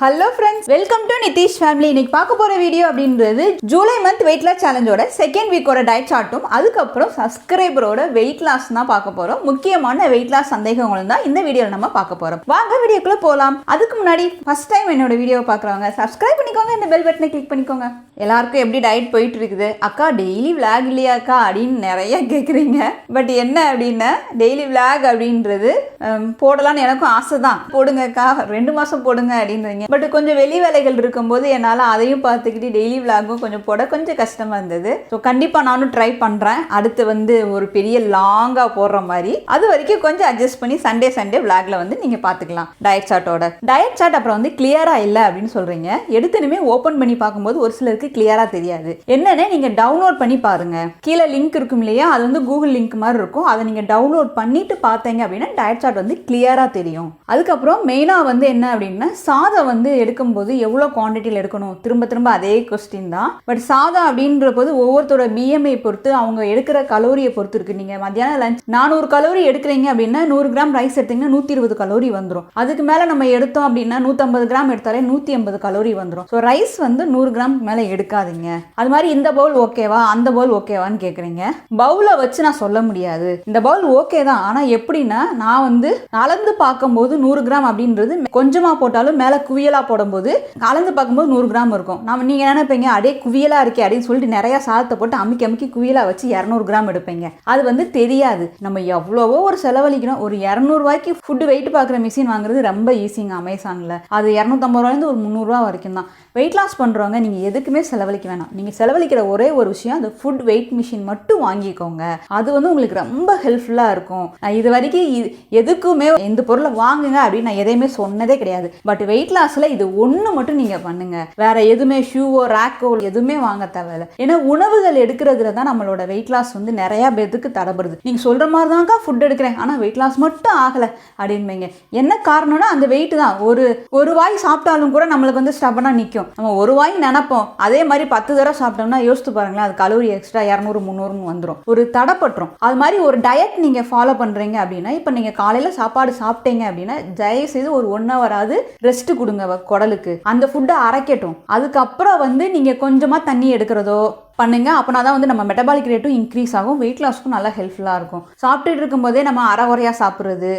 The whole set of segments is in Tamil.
Hello friends, welcome to Nitish family. இன்னைக்கு பார்க்க போகிற வீடியோ அப்படின்றது ஜூலை மந்த் வெயிட் லாஸ் சேலஞ்சோட செகண்ட் வீக்கோட டயட் சார்ட்டும் அதுக்கப்புறம் சப்ஸ்கிரைபரோட வெயிட் லாஸ் தான் பார்க்க போகிறோம். முக்கியமான வெயிட் லாஸ் சந்தேகங்களும் தான் இந்த வீடியோவில் நம்ம பார்க்க போகிறோம். வாங்க வீடியோக்குள்ளே போகலாம். அதுக்கு முன்னாடி ஃபர்ஸ்ட் டைம் என்னோட வீடியோவை பார்க்குறவங்க சப்ஸ்கிரைப் பண்ணிக்கோங்க, இந்த பெல் பட்டனை கிளிக் பண்ணிக்கோங்க. எல்லாருக்கும் எப்படி டயட் போயிட்டு இருக்குது, அக்கா டெய்லி விளாக் இல்லையாக்கா அப்படின்னு நிறைய கேட்குறீங்க. பட் என்ன அப்படின்னா, டெய்லி விளாக் அப்படின்றது போடலான்னு எனக்கும் ஆசை தான். போடுங்கக்கா, 2 மாதம் போடுங்க அப்படின்றீங்க. பட் கொஞ்சம் வெளி வேலைகள் இருக்கும்போது என்னால் அதையும் பார்த்துக்கிட்டு டெய்லி விளாகும் கொஞ்சம் போட கொஞ்சம் கஷ்டமாக இருந்தது. ஸோ கண்டிப்பாக நானும் ட்ரை பண்ணுறேன். அடுத்து ஒரு பெரிய லாங்காக போடுற மாதிரி அது வரைக்கும் கொஞ்சம் அட்ஜஸ்ட் பண்ணி சண்டே விளாக்ல நீங்கள் பார்த்துக்கலாம். டயட் சார்ட் அப்புறம் கிளியராக இல்லை அப்படின்னு சொல்கிறீங்க. எடுத்துனுமே ஓப்பன் பண்ணி பார்க்கும்போது ஒரு சிலருக்கு கிளியரா தெரியாது. என்னன்னு நீங்க டவுன்லோட் பண்ணி பாருங்க. கீழே லிங்க் இருக்கும் இல்லையா, அது கூகுள் லிங்க் மாதிரி இருக்கும். அதை நீங்க டவுன்லோட் பண்ணிட்டு பார்த்தீங்க அப்படின்னா டயட் சார்ட் கிளியரா தெரியும். அதுக்கப்புறம் மெயினா என்ன அப்படின்னா, சாதம் எடுக்கும்போது எவ்வளவு குவான்டிட்டியில் எடுக்கணும், திரும்ப அதே கொஸ்டின் தான். பட் சாதம் அப்படின்ற போது ஒவ்வொருத்தரோட பிஎம்ஐ பொறுத்து, அவங்க எடுக்கிற கலோரியை பொறுத்து இருக்கு. நீங்க மத்தியானம் லஞ்ச் 400 கலோரி எடுக்கிறீங்க அப்படின்னா 100 கிராம் ரைஸ் எடுத்தீங்கன்னா 120 கலோரி வந்துடும். அதுக்கு மேல நம்ம எடுத்தோம் அப்படின்னா 150 கிராம் எடுத்தாலே 180 கலோரி வந்துடும். ஸோ ரைஸ் 100 கிராம் மேல எடுக்காதீங்க. அது மாதிரி இந்த பவுல் ஓகேவா, அந்த பவுல் ஓகேவான்னு கேக்குறீங்க. பவுலை வச்சு நான் சொல்ல முடியாது. இந்த பவுல் ஓகே தான், ஆனா எப்படின்னா, நான் அளந்து பார்க்கும்போது 100 கிராம் அப்படின்றது கொஞ்சமா போட்டாலும் மேல குவியலா போடும்போது அளந்து பார்க்கும்போது 100 கிராம் இருக்கும். நீங்க நினைப்பீங்க அடே குவியலா இருக்கே அப்படின்னு சொல்லிட்டு நிறைய சாதத்தை போட்டு அமுக்கி குவியலா வச்சு 200 கிராம் எடுப்பீங்க. அது தெரியாது. நம்ம எவ்வளவோ ஒரு செலவழிக்கணும். ஒரு 200 ரூபாய்க்கு ஃபுட் வெயிட் பார்க்குற மிஷின் வாங்குறது ரொம்ப ஈஸிங்க. அமேசான்ல அது 250 ரூபாயிலிருந்து ஒரு 300 ரூபா வரைக்கும் தான். வெயிட் லாஸ் பண்றவங்க நீங்க எதுக்குமே செலவழிக்க வேணாம். நீங்க செலவழிக்கிற ஒரே ஒரு விஷயம், அந்த ஃபுட் வெயிட் மிஷின் மட்டும் வாங்கிக்கோங்க. அது உங்களுக்கு ரொம்ப ஹெல்ப்ஃபுல்லா இருக்கும். நான் இது வரைக்கும் எதுக்குமே இந்த பொருளை வாங்குங்க அப்படின்னு நான் எதையுமே சொன்னதே கிடையாது. பட் வெயிட் லாஸ்ல இது ஒண்ணு மட்டும் நீங்க பண்ணுங்க. வேற எதுவுமே ஷூவோ ரேக்கோ எதுவுமே வாங்க தேவையில்லை. ஏன்னா உணவுகள் எடுக்கிறதுல தான் நம்மளோட வெயிட் லாஸ் நிறைய பேருக்கு தடப்படுது. நீங்க சொல்ற மாதிரி தான்க்கா ஃபுட் எடுக்கிறேன், ஆனா வெயிட் லாஸ் மட்டும் ஆகல அப்படின்பீங்க. என்ன காரணம்னா அந்த வெயிட் தான். ஒரு வாய் சாப்பிட்டாலும் கூட நம்மளுக்கு ஸ்டபனா நிற்கும். நம்ம ஒரு வாய் நினைப்போம், அதே மாதிரி 10 தடவை சாப்பிட்டோம்னா யோசித்து பாருங்களேன், அது கலோரி எக்ஸ்ட்ரா 200 300 வந்துடும். ஒரு தடப்பட்டுரும். அது மாதிரி ஒரு டயட் நீங்க ஃபாலோ பண்றீங்க அப்படின்னா, இப்ப நீங்க காலையில சாப்பாடு சாப்பிட்டீங்க அப்படின்னா தயவு செய்து ஒரு 1 hour ரெஸ்ட் கொடுங்க குடலுக்கு. அந்த ஃபுட்டை அரைக்கட்டும். அதுக்கப்புறம் நீங்க கொஞ்சமா தண்ணி எடுக்கிறதோ பண்ணுங்க. அப்பனா தான் நம்ம மெட்டபாலிக் ரேட்டும் இன்க்ரீஸ் ஆகும். வெயிட் லாஸ்க்கும் நல்லா ஹெல்ப்ஃபுல்லாக இருக்கும். சாப்பிட்டுட்டு இருக்கும்போதே நம்ம அரைகுறையா சாப்பிட்றது,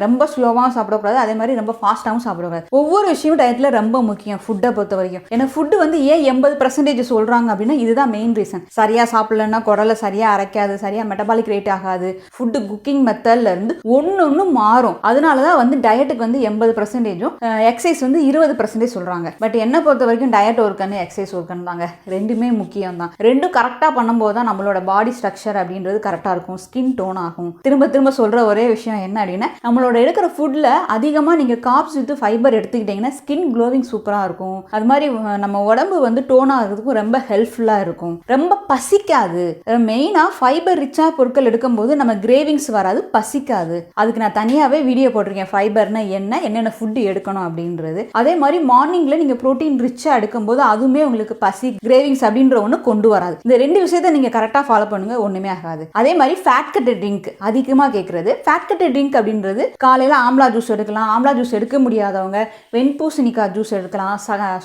ரொம்ப ஸ்லோவாகவும் சாப்பிடக்கூடாது, அதே மாதிரி ரொம்ப ஃபாஸ்ட்டாகவும் சாப்பிடக்கூடாது. ஒவ்வொரு விஷயமும் டயட்டில் ரொம்ப முக்கியம் ஃபுட்டை பொறுத்த வரைக்கும். ஏன்னா ஃபுட்டு ஏன் 80% சொல்கிறாங்க அப்படின்னா இதுதான் மெயின் ரீசன். சரியாக சாப்பிடலன்னா குடலை சரியாக அரைக்காது, சரியாக மெட்டபாலிக் ரேட் ஆகாது. ஃபுட்டு குக்கிங் மெத்தட்ல இருந்து ஒன்று மாறும். அதனால தான் டயட்டுக்கு 80%, எக்ஸசைஸ் 20% சொல்கிறாங்க. பட் என்ன பொறுத்த வரைக்கும் டயட் ஒர்க்குன்னு எக்ஸசைஸ் ஒர்க்குன்னு தாங்க, ரெண்டுமே முக்கியம் தான். ரெண்டும் கரெக்டாக பண்ணும்போது தான் நம்மளோட பாடி ஸ்ட்ரக்சர் அப்படின்றது கரெக்டாக இருக்கும். ஸ்கின் டோன் ஆகும். திரும்ப சொல்ற ஒரே விஷயம் என்ன அப்படின்னா, நம்மளோட எடுக்கிற ஃபுட்ல அதிகமாக நீங்க கார்ப்ஸ் வித் ஃபைபர் எடுத்துக்கிட்டீங்கன்னா ஸ்கின் க்ளோவிங் சூப்பராக இருக்கும். அது மாதிரி நம்ம உடம்பு டோன் ஆகிறதுக்கும் ரொம்ப ஹெல்ப்ஃபுல்லாக இருக்கும். ரொம்ப பசிக்காது. மெயினாக ஃபைபர் ரிச்சா பொருட்கள் எடுக்கும்போது நம்ம கிரேவிங்ஸ் வராது, பசிக்காது. அதுக்கு நான் தனியாகவே வீடியோ போட்டிருக்கேன். ஃபைபர்னா என்னென்ன ஃபுட் எடுக்கணும் அப்படின்றது. அதே மாதிரி மார்னிங்ல நீங்க ப்ரோட்டீன் ரிச்சா எடுக்கும்போது அதுவுமே உங்களுக்கு பசி கிரேவிங்ஸ் அப்படின்ற ஒன்று கொண்டு வராது. இந்த 2 விஷயத்தை நீங்க கரெக்டா ஃபாலோ பண்ணுங்க, ஒண்ணுமே ஆகாது. அதே மாதிரி ஃபேட் கட்டட் ட்ரிங்க் அதிகமா கேட்கறது. ஃபேட் கட்டட் ட்ரிங்க் அப்படின்றது காலையில ஆம்லா ஜூஸ் எடுக்கலாம். ஆம்லா ஜூஸ் எடுக்க முடியாதவங்க வெண்பூசணிக்காய் ஜூஸ் எடுக்கலாம்,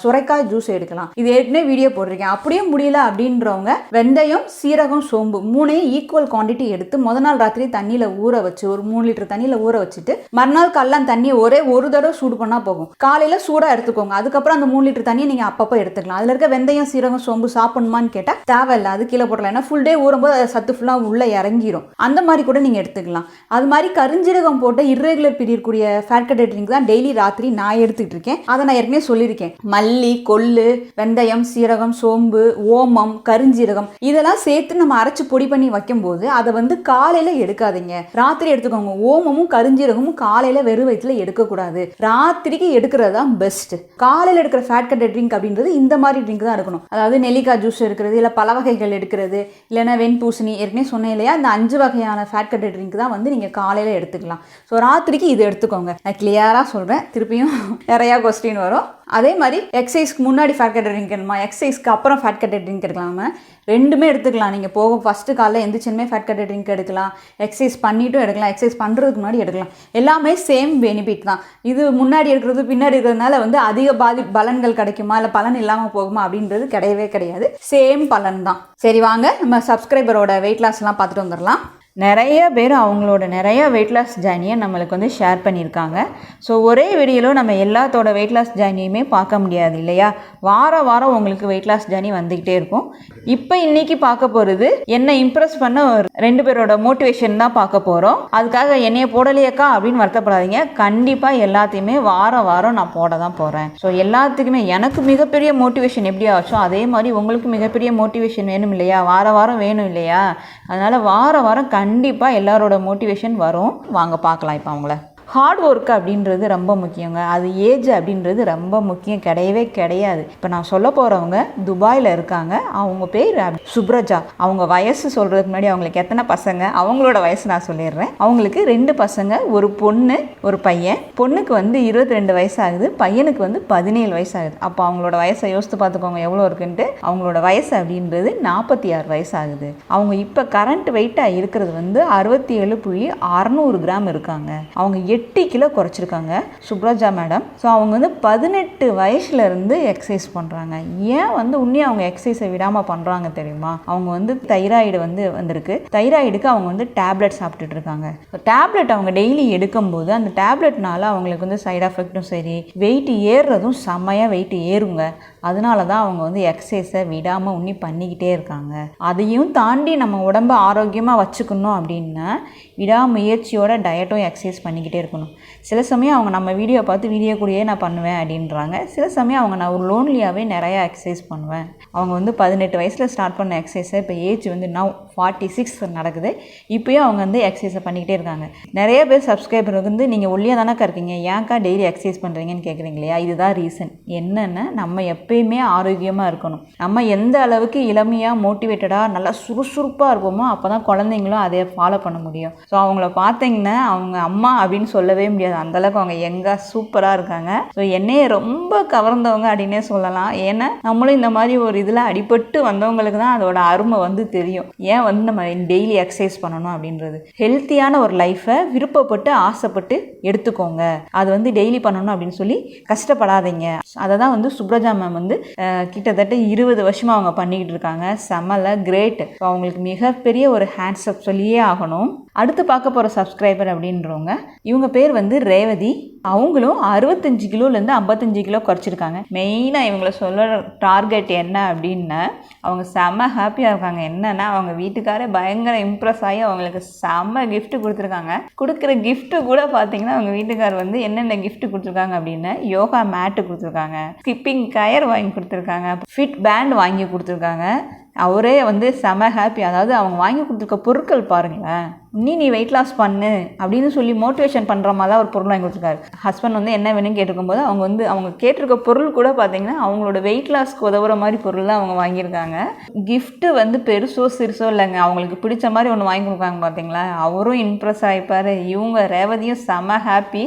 சுரைக்காய் ஜூஸ் எடுக்கலாம். இது ஏற்கனவே வீடியோ போட்டிருக்கேன். அப்படியே முடியல அப்படின்றவங்க வெந்தயம், சீரகம், சோம்பு 3ஐயும் ஈக்குவல் குவான்டிட்டி எடுத்து முதல் நாள் ராத்திரி தண்ணியில ஊற வச்சு ஒரு 3 லிட்டர் தண்ணியில ஊற வச்சுட்டு மறுநாள் கல்லாம் தண்ணியை ஒரே ஒரு தடவை சூடு பண்ணா போகும். காலையில சூடா எடுத்துக்கோங்க. அதுக்கப்புறம் அந்த 3 லிட்டர் தண்ணியை நீங்க அப்பப்போ எடுத்துக்கலாம். அதுல இருக்க வெந்தயம், சீரகம், சோம்பு சாப்பிடணுமான்னு கேட்டா தேவையில்லை, அது கீழே போடலாம். ஏன்னா ஃபுல் டே ஊறும்போது அது சத்து ஃபுல்லாக உள்ள இறங்கிரும். அந்த மாதிரி கூட நீங்கள் எடுத்துக்கலாம். அது மாதிரி கருஞ்சீரகம் போட்ட இர்ரெகுலர் பீரியட் கூடிய ஃபேட் கட்டட் ட்ரிங்க் தான் டெய்லி ராத்திரி நான் எடுத்துக்கிட்டு இருக்கேன். அதை நான் ஏற்கனவே சொல்லியிருக்கேன். மல்லி, கொள்ளு, வெந்தயம், சீரகம், சோம்பு, ஓமம், கருஞ்சீரகம் இதெல்லாம் சேர்த்து நம்ம அரைச்சு பொடி பண்ணி வைக்கும்போது அதை காலையில எடுக்காதீங்க, ராத்திரி எடுத்துக்கோங்க. ஓமமும் கருஞ்சீரகமும் காலையில வெறும் வயிற்றுல எடுக்கக்கூடாது, ராத்திரிக்கு எடுக்கிறது தான் பெஸ்ட். காலையில் எடுக்கிற ஃபேட் கட்டட் ட்ரிங்க் அப்படின்றது இந்த மாதிரி ட்ரிங்க் தான் எடுக்கணும். அதாவது நெல்லிக்காய் ஜூஸ் எடுக்கிறது, இல்லை பல வகைகள் எடுக்கிறது, இல்லைன்னா வெண்பூசணி ஏற்கனவே சொன்னேன் இல்லையா, இந்த 5 வகையான ஃபேட் கட்டட் ட்ரிங்க் தான் நீங்கள் காலையில் எடுத்துக்கலாம். ஸோ ராத்திரிக்கு இது எடுத்துக்கோங்க. நான் கிளியராக சொல்கிறேன், திருப்பியும் நிறையா கொஸ்டின் வரும். அதே மாதிரி எக்ஸசைஸ்க்கு முன்னாடி ஃபேட் கட்டட் ட்ரிங்க் எடுக்கணுமா, எக்ஸசைஸ்க்கு அப்புறம் ஃபேட் கட்டட் ட்ரிங்க் எடுக்கலாமா, ரெண்டுமே எடுத்துக்கலாம். நீங்கள் போக ஃபஸ்ட்டு காலையில் எந்திரிச்சனுமே ஃபேட் கட் ட்ரிங்க் எடுக்கலாம், எக்ஸசைஸ் பண்ணிவிட்டும் எடுக்கலாம், எக்ஸசைஸ் பண்ணுறதுக்கு முன்னாடி எடுக்கலாம். எல்லாமே சேம் பெனிஃபிட் தான். இது முன்னாடி இருக்கிறது பின்னாடி இருக்கிறதுனால வந்து அதிக பலன்கள் கிடைக்குமா இல்லை பலன் இல்லாமல் போகுமா அப்படின்றது கிடையவே கிடையாது. சேம் பலன் தான். சரி வாங்க நம்ம சப்ஸ்கிரைபரோட வெயிட் லாஸ்லாம் பார்த்துட்டு வந்துடலாம். நிறைய பேர் அவங்களோட நிறைய வெயிட் லாஸ் ஜேர்னியை நம்மளுக்கு வந்து ஷேர் பண்ணியிருக்காங்க. ஸோ ஒரே வீடியோவில் நம்ம எல்லாத்தோட வெயிட் லாஸ் ஜேர்னியுமே பார்க்க முடியாது இல்லையா? வாரம் வாரம் உங்களுக்கு வெயிட் லாஸ் ஜேர்னி வந்துக்கிட்டே இருக்கும். இப்போ இன்றைக்கி பார்க்க போகிறது என்னை இம்ப்ரெஸ் பண்ண ஒரு 2 பேரோட மோட்டிவேஷன் தான் பார்க்க போகிறோம். அதுக்காக என்னைய போடலையக்கா அப்படின்னு வருத்தப்படாதீங்க. கண்டிப்பாக எல்லாத்தையுமே வாரம் வாரம் நான் போட தான் போகிறேன். ஸோ எல்லாத்துக்குமே எனக்கு மிகப்பெரிய மோட்டிவேஷன் எப்படி ஆச்சோ அதே மாதிரி உங்களுக்கு மிகப்பெரிய மோட்டிவேஷன் வேணும் இல்லையா? வாரம் வாரம் வேணும் இல்லையா? அதனால் வாரம் வாரம் கண்டிப்பாக எல்லாரோட மோட்டிவேஷன் வரும். வாங்க பார்க்கலாம். இப்போ அவங்கள ஹார்ட் ஒர்க் அப்படின்றது ரொம்ப முக்கியங்க. அது ஏஜ் அப்படின்றது ரொம்ப முக்கியம் கிடையவே கிடையாது. இப்போ நான் சொல்ல போகிறவங்க துபாயில் இருக்காங்க. அவங்க பேர் சுப்ரஜா. அவங்க வயசு சொல்கிறதுக்கு முன்னாடி அவங்களுக்கு எத்தனை பசங்க, அவங்களோட வயசு நான் சொல்லிடுறேன். அவங்களுக்கு 2 பசங்க, ஒரு பொண்ணு ஒரு பையன். பொண்ணுக்கு வந்து 22 வயசு ஆகுது, பையனுக்கு வந்து 17 வயசு ஆகுது. அப்போ அவங்களோட வயசை யோசித்து பார்த்துக்கோங்க எவ்வளோ இருக்குன்ட்டு. அவங்களோட வயசு அப்படின்றது 46 வயசு ஆகுது. அவங்க இப்போ கரண்ட் வெயிட்டாக இருக்கிறது வந்து 67.600 கிராம் இருக்காங்க. அவங்க 8 கிலோ குறைச்சிருக்காங்க சுப்ரஜா மேடம். ஸோ அவங்க வந்து 18 வயசுலேருந்து எக்ஸசைஸ் பண்ணுறாங்க. ஏன் வந்து உன்னையும் அவங்க எக்ஸசைஸை விடாமல் பண்ணுறாங்க தெரியுமா? அவங்க வந்து தைராய்டு வந்திருக்கு. தைராய்டுக்கு அவங்க வந்து டேப்லெட் சாப்பிட்டுட்டு இருக்காங்க. டேப்லெட் அவங்க டெய்லி எடுக்கும்போது அந்த டேப்லெட்னால அவங்களுக்கு வந்து சைட் எஃபெக்டும் சரி, வெயிட் ஏறுறதும் செம்மையாக வெயிட் ஏறுங்க. அதனால தான் அவங்க வந்து எக்ஸசைஸை விடாமல் உன்னி பண்ணிக்கிட்டே இருக்காங்க. அதையும் தாண்டி நம்ம உடம்பை ஆரோக்கியமாக வச்சுக்கணும் அப்படின்னா விடாமுயற்சியோட டயட்டும் எக்ஸசைஸ் பண்ணிக்கிட்டே இருக்கணும். சில சமயம் அவங்க நம்ம வீடியோ பார்த்து வீடியோ கூடயே நான் பண்ணுவேன் அப்படின்றாங்க. சில சமயம் அவங்க நான் ஒரு லோன்லியாகவே நிறையா எக்ஸசைஸ் பண்ணுவேன். அவங்க வந்து 18 வயசில் ஸ்டார்ட் பண்ண எக்ஸசைஸை இப்போ ஏஜ் வந்து நவ் 46 நடக்குது. இப்போயும் அவங்க வந்து எக்ஸசைஸை பண்ணிக்கிட்டே இருக்காங்க. நிறைய பேர் சப்ஸ்கிரைபர் வந்து நீங்கள் ஒல்லியாக தானக்கா இருக்கீங்க, ஏன்க்கா டெய்லி எக்ஸசைஸ் பண்ணுறீங்கன்னு கேட்குறீங்க இல்லையா? இதுதான் ரீசன். என்னென்னா நம்ம எப்பயுமே ஆரோக்கியமாக இருக்கணும். நம்ம எந்த அளவுக்கு இளமையாக மோட்டிவேட்டடாக நல்லா சுறுசுறுப்பாக இருப்போமோ அப்போ தான் குழந்தைங்களும் அதை ஃபாலோ பண்ண முடியும். ஸோ அவங்கள பார்த்தீங்கன்னா அவங்க அம்மா அப்படின்னு சொல்லவே முடியாது, அந்தளவுக்கு அவங்க எங்கே சூப்பராக இருக்காங்க. ஸோ என்னையே ரொம்ப கவர்ந்தவங்க அப்படின்னே சொல்லலாம். ஏன்னா நம்மளும் இந்த மாதிரி ஒரு இதில் அடிபட்டு வந்தவங்களுக்கு தான் அதோட அருமை வந்து தெரியும். ஏன் வந்து நம்ம டெய்லி எக்ஸசைஸ் பண்ணணும் அப்படின்றது. ஹெல்த்தியான ஒரு லைஃப்பை விருப்பப்பட்டு ஆசைப்பட்டு எடுத்துக்கோங்க. அது வந்து டெய்லி பண்ணணும் அப்படின்னு சொல்லி கஷ்டப்படாதீங்க. அதை தான் வந்து சுப்ரஜா மேம் வந்து கிட்டத்தட்ட 20 வருஷமாக அவங்க பண்ணிக்கிட்டு இருக்காங்க. செம்மல கிரேட். ஸோ அவங்களுக்கு மிகப்பெரிய ஒரு ஹேண்ட்ஸ் அப் சொல்லியே ஆகணும். அடுத்து பார்க்க போகிற சப்ஸ்கிரைபர் அப்படின்றவங்க, இவங்க பேர் வந்து ரேவதி. அவங்களும் 65 கிலோலேருந்து 55 கிலோ குறைச்சிருக்காங்க. மெயினாக இவங்கள சொல்ல டார்கெட் என்ன அப்படின்னா அவங்க செம்ம ஹாப்பியாக இருக்காங்க. என்னென்னா அவங்க வீட்டுக்காரே பயங்கர இம்ப்ரெஸ் ஆகி அவங்களுக்கு செம்ம கிஃப்ட் கொடுத்துருக்காங்க. கொடுக்குற கிஃப்ட்டு கூட பார்த்தீங்கன்னா அவங்க வீட்டுக்கார் வந்து என்னென்ன கிஃப்ட் கொடுத்துருக்காங்க அப்படின்னா யோகா மேட்டு கொடுத்துருக்காங்க, ஸ்கிப்பிங் கயர் வாங்கி கொடுத்துருக்காங்க, ஃபிட் பேண்ட் வாங்கி கொடுத்துருக்காங்க. அவரே வந்து செம ஹாப்பி. அதாவது அவங்க வாங்கி கொடுத்துருக்க பொருட்கள் பாருங்களேன், நீ வெயிட் லாஸ் பண்ணு அப்படின்னு சொல்லி மோட்டிவேஷன் பண்ணுற மாதிரி தான் ஒரு பொருள் வாங்கி கொடுத்துருக்காரு. ஹஸ்பண்ட் வந்து என்ன வேணும்னு கேட்டிருக்கும்போது அவங்க கேட்டிருக்க பொருள் கூட பார்த்தீங்கன்னா அவங்களோட வெயிட் லாஸ்க்கு உதவுற மாதிரி பொருள் தான் அவங்க வாங்கியிருக்காங்க. கிஃப்ட்டு வந்து பெருசோ சிறுசோ இல்லைங்க, அவங்களுக்கு பிடிச்ச மாதிரி ஒன்று வாங்கி கொடுக்காங்க பார்த்தீங்களா? அவரும் இம்ப்ரெஸ் ஆகிப்பார். இவங்க ரேவதியும் செம ஹாப்பி.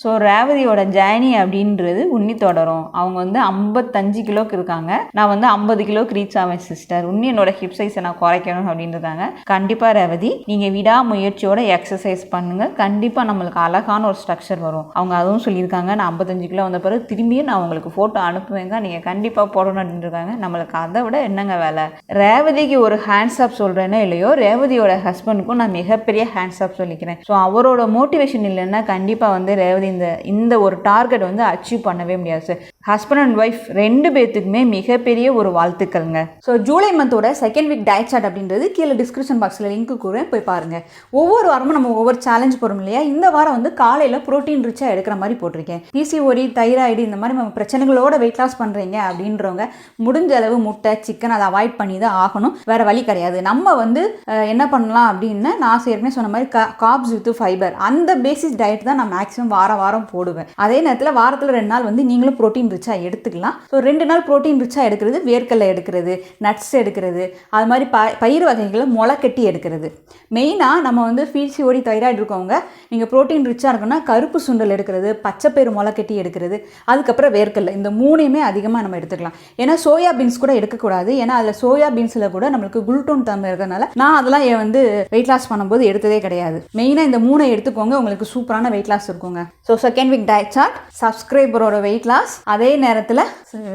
ஸோ ரேவதியோட ஜேர்னி அப்படின்றது உன்னி தொடரும். அவங்க வந்து 55 கிலோக்கு இருக்காங்க. நான் வந்து 50 கிலோக்கு ரீச் ஆவேன் சிஸ்டர். உன்னி என்னோட ஹிப் சைஸை நான் குறைக்கணும் அப்படின்னு இருக்காங்க. கண்டிப்பாக ரேவதி நீங்கள் விடாமுயற்சியோட எக்ஸசைஸ் பண்ணுங்கள். கண்டிப்பாக நம்மளுக்கு அழகான ஒரு ஸ்ட்ரக்சர் வரும். அவங்க அதுவும் சொல்லியிருக்காங்க. நான் 55 கிலோ வந்த பிறகு திரும்பியும் நான் உங்களுக்கு ஃபோட்டோ அனுப்புவேங்க, நீங்கள் கண்டிப்பாக போடணும் அப்படின்னு இருக்காங்க. நம்மளுக்கு அதை விட என்னங்க வேலை? ரேவதிக்கு ஒரு ஹேண்ட்ஸ் அப் சொல்கிறேன்னா இல்லையோ, ரேவதியோட ஹஸ்பண்டுக்கும் நான் மிகப்பெரிய ஹேண்ட்ஸ் அப் சொல்லிக்கிறேன். ஸோ அவரோட மோட்டிவேஷன் இல்லைன்னா கண்டிப்பாக வந்து ரேவதி இந்த ஒரு டார்கெட் வந்து அச்சீவ் பண்ணவே முடியாது சார். ஹஸ்பண்ட் அண்ட் ஒய்ஃப் 2 பேர்த்துக்குமே மிகப்பெரிய ஒரு வாழ்த்துக்கள்ங்க. ஸோ ஜூலை மந்தோட செகண்ட் வீக் டயட் சார்ட் அப்படின்றது கீழே டிஸ்கிரிப்ஷன் பாக்ஸில் லிங்க் கூறேன், போய் பாருங்கள். ஒவ்வொரு வாரமும் நம்ம ஒவ்வொரு சேலஞ்ச் போகிறோம் இல்லையா? இந்த வாரம் வந்து காலையில் ப்ரோட்டீன் ரிச்சாக எடுக்கிற மாதிரி போட்டிருக்கேன். பிசிஓடி, தைராய்டு இந்த மாதிரி நம்ம பிரச்சனைகளோட வெயிட் லாஸ் பண்ணுறீங்க அப்படின்றவங்க முடிஞ்ச அளவு முட்டை, சிக்கன் அதை அவாய்ட் பண்ணி தான் ஆகணும். வேறு வழி கிடையாது. நம்ம வந்து என்ன பண்ணலாம் அப்படின்னா, நான் ஏற்கனவே சொன்ன மாதிரி கார்ப்ஸ் வித் ஃபைபர் அந்த பேசிஸ் டயட் தான் நான் மேக்ஸிமம் வாரம் போடுவேன். அதே நேரத்தில் வாரத்தில் 2 நாள் வந்து நீங்களும் ப்ரோட்டீன் ரிச்சாக எடுத்துக்கலாம். ஸோ 2 நாள் ப்ரோட்டீன் ரிச்சாக எடுக்கிறது வேர்க்கடலை எடுக்கிறது, நட்ஸ் எடுக்கிறது, அது மாதிரி பயிர் வகைகளை முளை கட்டி எடுக்கிறது. மெயினாக நம்ம வந்து பிசிஓடி தைராய்டு இருக்கவங்க நீங்கள் ப்ரோட்டீன் ரிச்சாக இருக்குன்னா கருப்பு சுண்டல் எடுக்கிறது, பச்சைப்பயிறு முளை கட்டி எடுக்கிறது, அதுக்கப்புறம் வேர்க்கடலை, இந்த 3யுமே அதிகமாக நம்ம எடுத்துக்கலாம். ஏன்னா சோயா பீன்ஸ் கூட எடுக்கக்கூடாது. ஏன்னா அதில் சோயா பீன்ஸில் கூட நம்மளுக்கு குளுட்டோன் தன்மை இருக்கிறதுனால நான் அதெல்லாம் வந்து வெயிட் லாஸ் பண்ணும்போது எடுத்ததே கிடையாது. மெயினாக இந்த 3 எடுத்துக்கோங்க, உங்களுக்கு சூப்பரான வெயிட் லாஸ் இருக்குங்க. So second week diet chart, சப்ஸ்கிரைபரோட வெயிட் லாஸ், அதே நேரத்தில்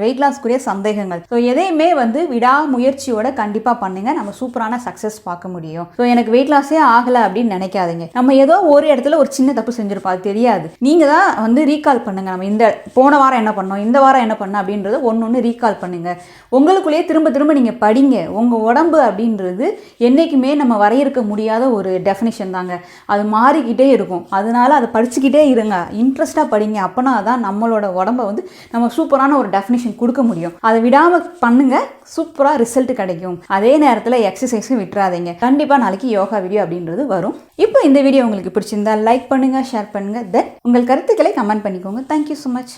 வெயிட் லாஸ்க்குரிய சந்தேகங்கள். ஸோ எதையுமே வந்து விடாமுயற்சியோட கண்டிப்பாக பண்ணுங்க, நம்ம சூப்பரான சக்ஸஸ் பார்க்க முடியும். ஸோ எனக்கு வெயிட் லாஸே ஆகலை அப்படின்னு நினைக்காதீங்க. நம்ம ஏதோ ஒரு இடத்துல ஒரு சின்ன தப்பு செஞ்சிருப்போம், அது தெரியாது. நீங்கள் தான் வந்து ரீகால் பண்ணுங்க, நம்ம இந்த போன வாரம் என்ன பண்ணோம், இந்த வாரம் என்ன பண்ணோம் அப்படின்றத ஒன்று ரீகால் பண்ணுங்க. உங்களுக்குள்ளேயே திரும்ப திரும்ப நீங்கள் படிங்க. உங்கள் உடம்பு அப்படின்றது என்றைக்குமே நம்ம வரையறுக்க முடியாத ஒரு டெஃபினிஷன் தாங்க, அது மாறிக்கிட்டே இருக்கும். அதனால அதை படிச்சுக்கிட்டே இருங்க, இன்ட்ரெஸ்டாக படிங்க. அப்போனா தான் நம்மளோட உடம்பை வந்து நம்ம சூப்பரான ஒரு டெஃபினிஷன் கொடுக்க முடியும். அதை விடாமல் பண்ணுங்க, சூப்பராக ரிசல்ட் கிடைக்கும். அதே நேரத்தில் எக்ஸசைஸும் விட்டுறாதீங்க. கண்டிப்பாக நாளைக்கு யோகா வீடியோ அப்படின்றது வரும். இப்போ இந்த வீடியோ உங்களுக்கு பிடிச்சிருந்தா லைக் பண்ணுங்கள், ஷேர் பண்ணுங்கள், தென் உங்கள் கருத்துக்களை கமெண்ட் பண்ணிக்கோங்க. Thank you so much.